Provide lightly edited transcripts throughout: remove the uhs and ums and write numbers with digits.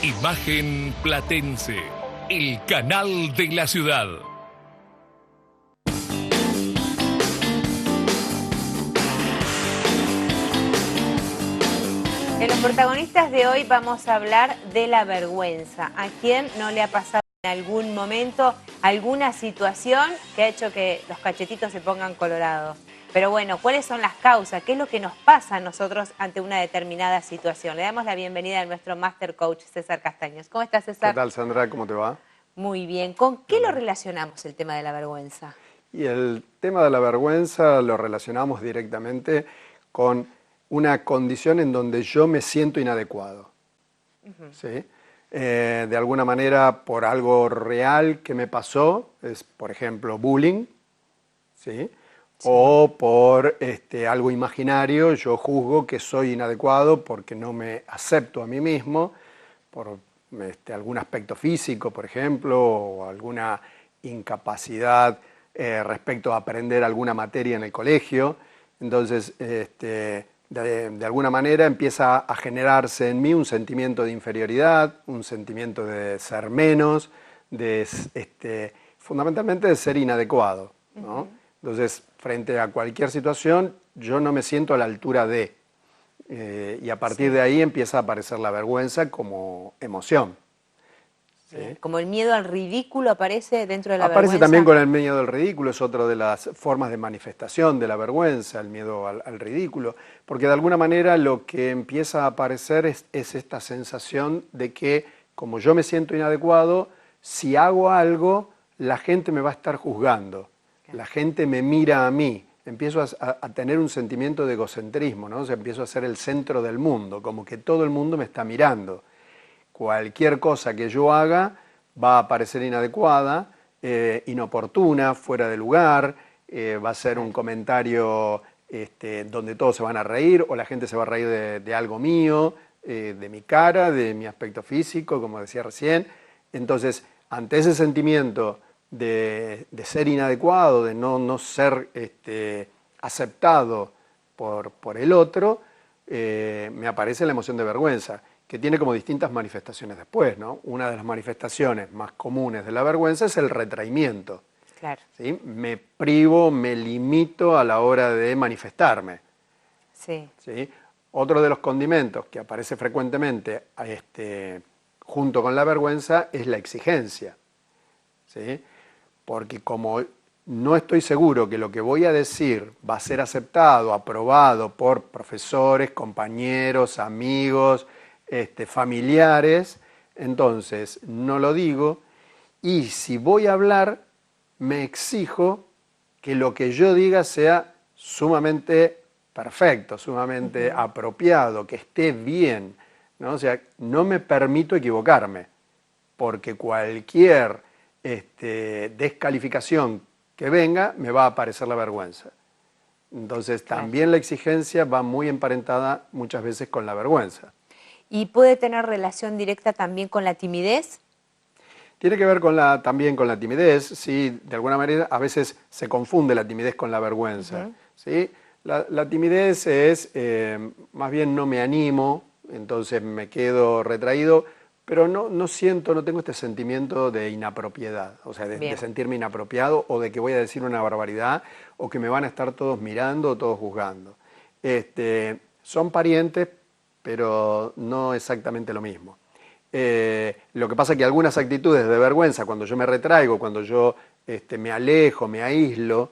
Imagen Platense, el canal de la ciudad. En los protagonistas de hoy vamos a hablar de la vergüenza. ¿A quién no le ha pasado en algún momento alguna situación que ha hecho que los cachetitos se pongan colorados? Pero bueno, ¿cuáles son las causas? ¿Qué es lo que nos pasa a nosotros ante una determinada situación? Le damos la bienvenida a nuestro Master Coach, César Castaños. ¿Cómo estás, César? ¿Qué tal, Sandra? ¿Cómo te va? Muy bien. ¿Con qué lo relacionamos el tema de la vergüenza? Y el tema de la vergüenza lo relacionamos directamente con una condición en donde yo me siento inadecuado. ¿Sí? De alguna manera, por algo real que me pasó, es por ejemplo bullying, ¿sí? Sí. O por algo imaginario, yo juzgo que soy inadecuado porque no me acepto a mí mismo, por algún aspecto físico, por ejemplo, o alguna incapacidad respecto a aprender alguna materia en el colegio. Entonces, de alguna manera empieza a generarse en mí un sentimiento de inferioridad, un sentimiento de ser menos, fundamentalmente de ser inadecuado, ¿no? Entonces, frente a cualquier situación, yo no me siento a la altura de, y a partir de ahí empieza a aparecer la vergüenza como emoción. ¿Sí? Como el miedo al ridículo aparece dentro de la Aparece vergüenza. también con el miedo del ridículo, es otra de las formas de manifestación de la vergüenza, el miedo al ridículo, porque de alguna manera lo que empieza a aparecer es esta sensación de que como yo me siento inadecuado, si hago algo, la gente me va a estar juzgando, la gente me mira a mí, empiezo a tener un sentimiento de egocentrismo, ¿no? O sea, empiezo a ser el centro del mundo, como que todo el mundo me está mirando. Cualquier cosa que yo haga va a parecer inadecuada, inoportuna, fuera de lugar, va a ser un comentario donde todos se van a reír o la gente se va a reír de algo mío, de mi cara, de mi aspecto físico, como decía recién. Entonces, ante ese sentimiento de ser inadecuado, de no ser aceptado por el otro, me aparece la emoción de vergüenza, que tiene como distintas manifestaciones después, ¿no? Una de las manifestaciones más comunes de la vergüenza es el retraimiento. Claro. ¿Sí? Me privo, me limito a la hora de manifestarme. Sí. ¿Sí? Otro de los condimentos que aparece frecuentemente junto con la vergüenza es la exigencia. ¿Sí? Porque como no estoy seguro que lo que voy a decir va a ser aceptado, aprobado por profesores, compañeros, amigos, familiares, entonces no lo digo, y si voy a hablar, me exijo que lo que yo diga sea sumamente perfecto, sumamente apropiado, que esté bien, ¿no? O sea, no me permito equivocarme, porque cualquier descalificación que venga, me va a aparecer la vergüenza. Entonces, también la exigencia va muy emparentada muchas veces con la vergüenza. ¿Y puede tener relación directa también con la timidez? Tiene que ver también con la timidez, ¿sí? De alguna manera a veces se confunde la timidez con la vergüenza. ¿Sí? La timidez es, más bien no me animo, entonces me quedo retraído, pero no tengo este sentimiento de inapropiedad, o sea, de sentirme inapropiado o de que voy a decir una barbaridad o que me van a estar todos mirando o todos juzgando. Son parientes, pero no exactamente lo mismo. Lo que pasa es que algunas actitudes de vergüenza, cuando yo me retraigo, cuando yo me alejo, me aíslo,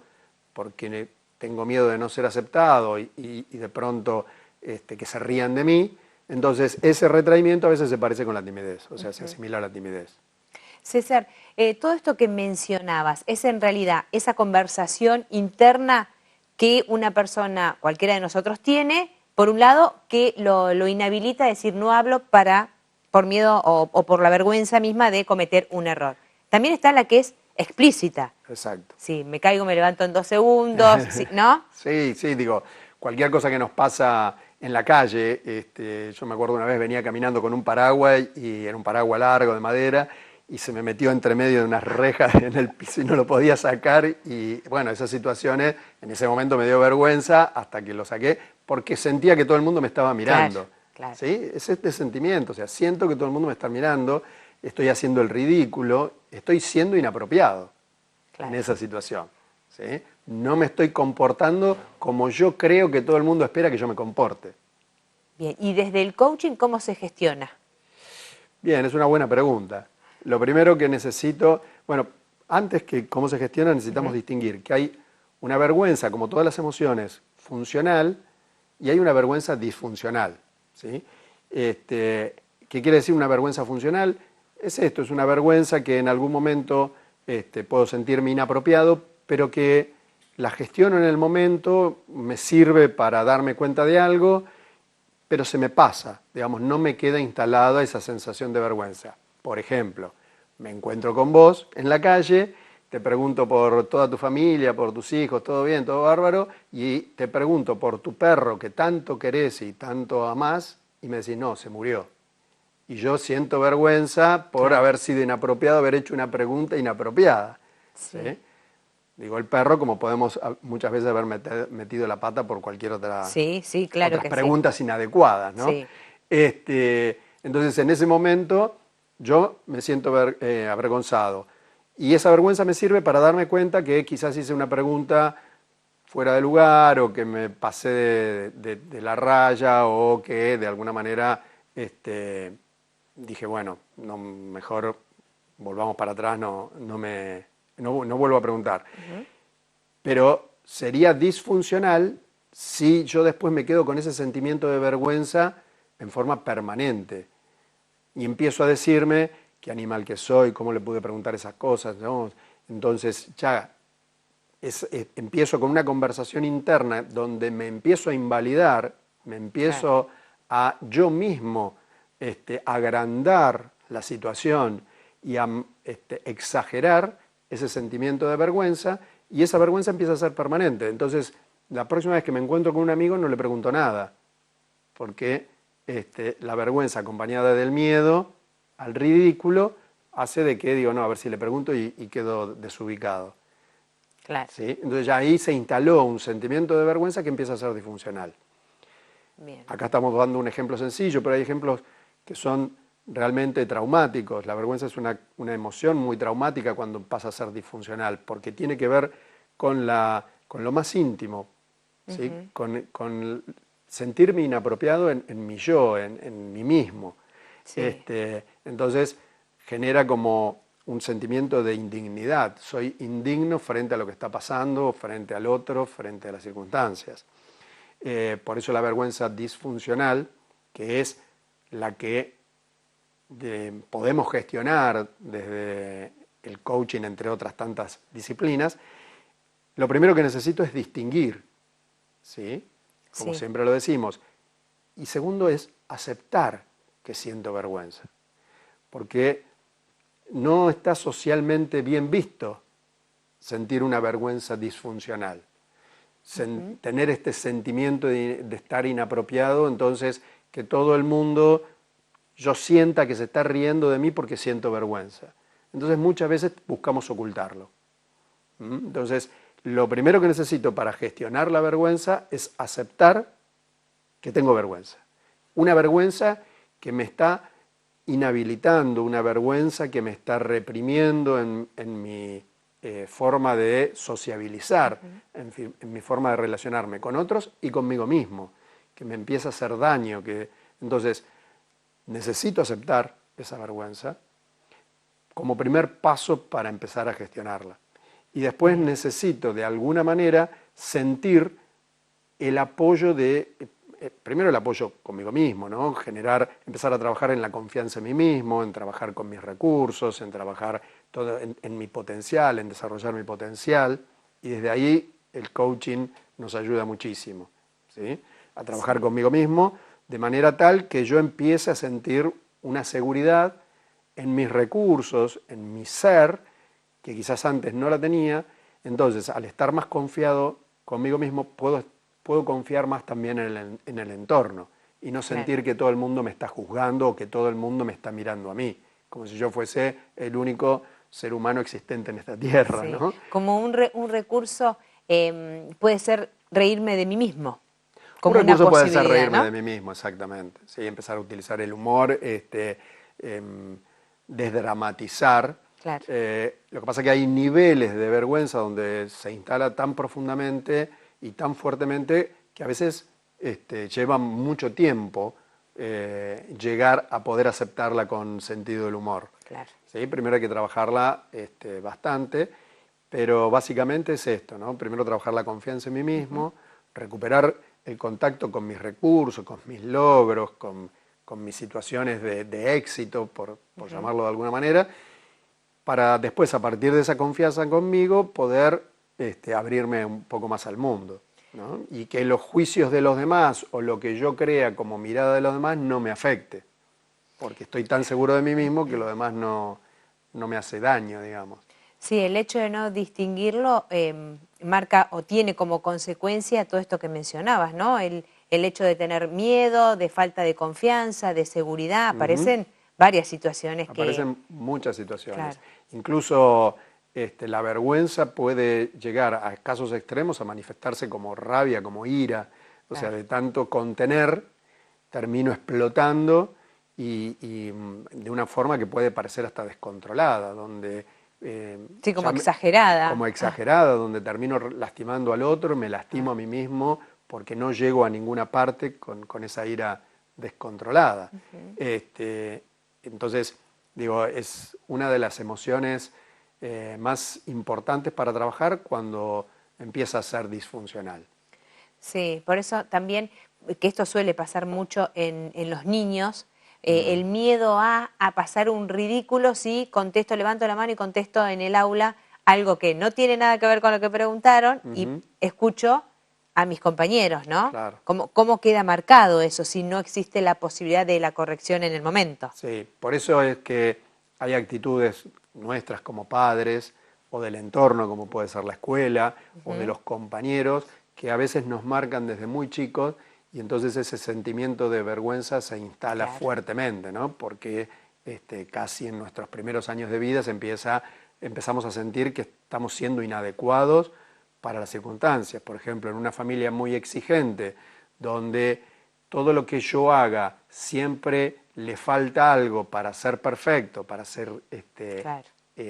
porque tengo miedo de no ser aceptado y de pronto que se rían de mí, entonces ese retraimiento a veces se parece con la timidez, o sea, se asimila a la timidez. César, todo esto que mencionabas, ¿es en realidad esa conversación interna que una persona, cualquiera de nosotros tiene, por un lado, que lo inhabilita a decir no hablo por miedo o por la vergüenza misma de cometer un error? También está la que es explícita. Exacto. Sí, me caigo, me levanto en 2 segundos, ¿no? Sí, digo, cualquier cosa que nos pasa en la calle, yo me acuerdo una vez venía caminando con un paraguas y era un paraguas largo de madera y se me metió entre medio de unas rejas en el piso y no lo podía sacar y bueno, esas situaciones en ese momento me dio vergüenza hasta que lo saqué porque sentía que todo el mundo me estaba mirando. Claro. ¿Sí? Es este sentimiento, o sea, siento que todo el mundo me está mirando, estoy haciendo el ridículo, estoy siendo inapropiado Claro. en esa situación. ¿Sí? No me estoy comportando como yo creo que todo el mundo espera que yo me comporte. Bien, y desde el coaching, ¿cómo se gestiona? Bien, es una buena pregunta. Lo primero que necesito, bueno, antes que cómo se gestiona necesitamos distinguir que hay una vergüenza, como todas las emociones, funcional y hay una vergüenza disfuncional. ¿Sí? ¿Qué quiere decir una vergüenza funcional? Es esto, es una vergüenza que en algún momento puedo sentirme inapropiado, pero que la gestiono en el momento, me sirve para darme cuenta de algo, pero se me pasa, digamos, no me queda instalada esa sensación de vergüenza. Por ejemplo, me encuentro con vos en la calle, te pregunto por toda tu familia, por tus hijos, todo bien, todo bárbaro, y te pregunto por tu perro que tanto querés y tanto amás, y me decís, no, se murió. Y yo siento vergüenza por haber sido inapropiado, haber hecho una pregunta inapropiada. Sí. ¿Sí? Digo, el perro, como podemos muchas veces haber metido la pata por cualquier otra Sí, sí, claro otras que preguntas inadecuadas, ¿no? Sí. Entonces, en ese momento, yo me siento avergonzado. Y esa vergüenza me sirve para darme cuenta que quizás hice una pregunta fuera de lugar o que me pasé de la raya o que de alguna manera dije, bueno, no, mejor volvamos para atrás, no vuelvo a preguntar. Pero sería disfuncional si yo después me quedo con ese sentimiento de vergüenza en forma permanente y empiezo a decirme qué animal que soy, cómo le pude preguntar esas cosas, ¿no? Entonces ya empiezo con una conversación interna donde me empiezo a invalidar, me empiezo a yo mismo agrandar la situación y a exagerar ese sentimiento de vergüenza, y esa vergüenza empieza a ser permanente. Entonces, la próxima vez que me encuentro con un amigo no le pregunto nada, porque la vergüenza acompañada del miedo al ridículo hace de que digo, no, a ver si le pregunto y quedo desubicado. Claro. ¿Sí? Entonces ya ahí se instaló un sentimiento de vergüenza que empieza a ser disfuncional. Bien. Acá estamos dando un ejemplo sencillo, pero hay ejemplos que son realmente traumáticos. La vergüenza es una emoción muy traumática cuando pasa a ser disfuncional, porque tiene que ver con lo más íntimo, ¿sí? Con sentirme inapropiado en mi yo, en mí mismo. Sí. Entonces genera como un sentimiento de indignidad. Soy indigno frente a lo que está pasando, frente al otro, frente a las circunstancias. Por eso la vergüenza disfuncional, que es la que podemos gestionar desde el coaching, entre otras tantas disciplinas, lo primero que necesito es distinguir, ¿sí? Como siempre lo decimos. Y segundo es aceptar que siento vergüenza, porque no está socialmente bien visto sentir una vergüenza disfuncional. Tener este sentimiento de estar inapropiado, entonces que todo el mundo, yo sienta que se está riendo de mí porque siento vergüenza. Entonces muchas veces buscamos ocultarlo. Entonces, lo primero que necesito para gestionar la vergüenza es aceptar que tengo vergüenza. Una vergüenza que me está inhabilitando, una vergüenza que me está reprimiendo en mi forma de sociabilizar, en mi forma de relacionarme con otros y conmigo mismo, que me empieza a hacer daño. Entonces, necesito aceptar esa vergüenza como primer paso para empezar a gestionarla. Y después necesito, de alguna manera, sentir el apoyo primero el apoyo conmigo mismo, ¿no? Empezar a trabajar en la confianza en mí mismo, en trabajar con mis recursos, en trabajar en mi potencial, en desarrollar mi potencial, y desde ahí el coaching nos ayuda muchísimo, ¿sí? A trabajar conmigo mismo de manera tal que yo empiece a sentir una seguridad en mis recursos, en mi ser, que quizás antes no la tenía. Entonces, al estar más confiado conmigo mismo, puedo confiar más también en el entorno y no sentir que todo el mundo me está juzgando o que todo el mundo me está mirando a mí, como si yo fuese el único ser humano existente en esta tierra, ¿no? Como un recurso puede ser reírme de mí mismo. como un una recurso puede ser posibilidad, reírme ¿no? de mí mismo, exactamente. Sí, empezar a utilizar el humor, desdramatizar. Claro. Lo que pasa es que hay niveles de vergüenza donde se instala tan profundamente y tan fuertemente que a veces lleva mucho tiempo llegar a poder aceptarla con sentido del humor. Claro. ¿Sí? Primero hay que trabajarla bastante, pero básicamente es esto, ¿no? Primero trabajar la confianza en mí mismo, recuperar el contacto con mis recursos, con mis logros, con mis situaciones de éxito, por llamarlo de alguna manera, para después, a partir de esa confianza conmigo, poder abrirme un poco más al mundo, ¿no? Y que los juicios de los demás o lo que yo crea como mirada de los demás no me afecte, porque estoy tan seguro de mí mismo que lo demás no me hace daño, digamos. Sí, el hecho de no distinguirlo marca o tiene como consecuencia todo esto que mencionabas, ¿no? El hecho de tener miedo, de falta de confianza, de seguridad, aparecen varias situaciones que... Aparecen muchas situaciones. Claro. Incluso la vergüenza puede llegar a casos extremos a manifestarse como rabia, como ira. O sea, de tanto contener, termino explotando y de una forma que puede parecer hasta descontrolada, donde... sí, como exagerada. Como exagerada, donde termino lastimando al otro, me lastimo a mí mismo porque no llego a ninguna parte con esa ira descontrolada. Entonces, digo, es una de las emociones más importantes para trabajar cuando empieza a ser disfuncional. Sí, por eso también, que esto suele pasar mucho en los niños, el miedo a pasar un ridículo si contesto, levanto la mano y contesto en el aula algo que no tiene nada que ver con lo que preguntaron y escucho a mis compañeros, ¿no? Claro. ¿Cómo queda marcado eso si no existe la posibilidad de la corrección en el momento? Sí, por eso es que hay actitudes nuestras como padres o del entorno, como puede ser la escuela, o de los compañeros, que a veces nos marcan desde muy chicos y entonces ese sentimiento de vergüenza se instala fuertemente, ¿no? Porque casi en nuestros primeros años de vida empezamos a sentir que estamos siendo inadecuados para las circunstancias. Por ejemplo, en una familia muy exigente, donde todo lo que yo haga siempre le falta algo para ser perfecto, para ser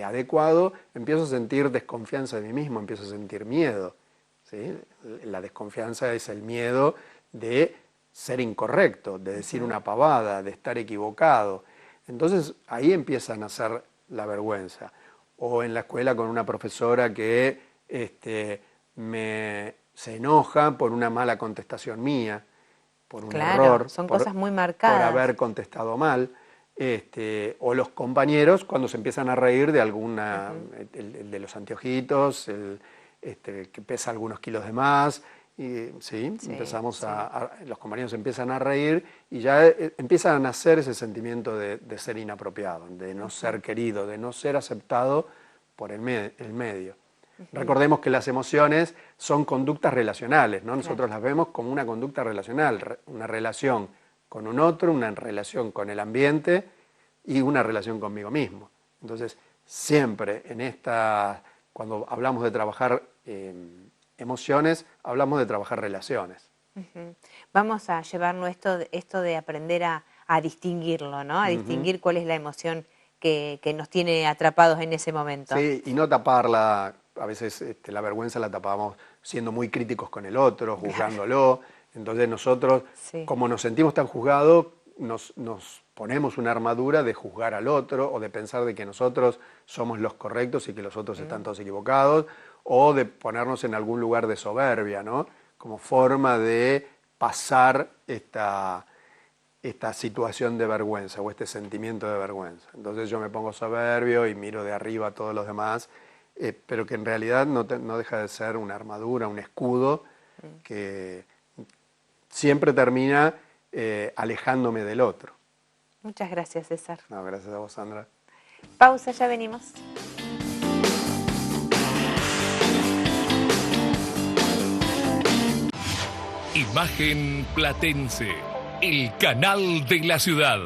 adecuado, empiezo a sentir desconfianza de mí mismo, empiezo a sentir miedo, ¿sí? La desconfianza es el miedo de ser incorrecto, de decir una pavada, de estar equivocado. Entonces ahí empieza a nacer la vergüenza. O en la escuela con una profesora que se enoja por una mala contestación mía, por un error, son cosas muy marcadas. por haber contestado mal, o los compañeros cuando se empiezan a reír de alguna, el de los anteojitos, el que pesa algunos kilos de más, y los compañeros empiezan a reír y ya empieza a nacer ese sentimiento de ser inapropiado, de no ser querido, de no ser aceptado por el medio. Recordemos que las emociones son conductas relacionales, ¿no? Nosotros las vemos como una conducta relacional, una relación con un otro, una relación con el ambiente y una relación conmigo mismo. Entonces, siempre cuando hablamos de trabajar emociones, hablamos de trabajar relaciones. Vamos a llevarnos esto de aprender a distinguirlo, ¿no? A distinguir cuál es la emoción que nos tiene atrapados en ese momento. Sí, y no taparla. A veces la vergüenza la tapamos siendo muy críticos con el otro, juzgándolo. Entonces nosotros, como nos sentimos tan juzgados, nos ponemos una armadura de juzgar al otro o de pensar de que nosotros somos los correctos y que los otros están todos equivocados, o de ponernos en algún lugar de soberbia, ¿no? Como forma de pasar esta situación de vergüenza o este sentimiento de vergüenza. Entonces yo me pongo soberbio y miro de arriba a todos los demás, pero que en realidad no deja de ser una armadura, un escudo que siempre termina alejándome del otro. Muchas gracias, César. No, gracias a vos, Sandra. Pausa, ya venimos. Imagen Platense, el canal de la ciudad.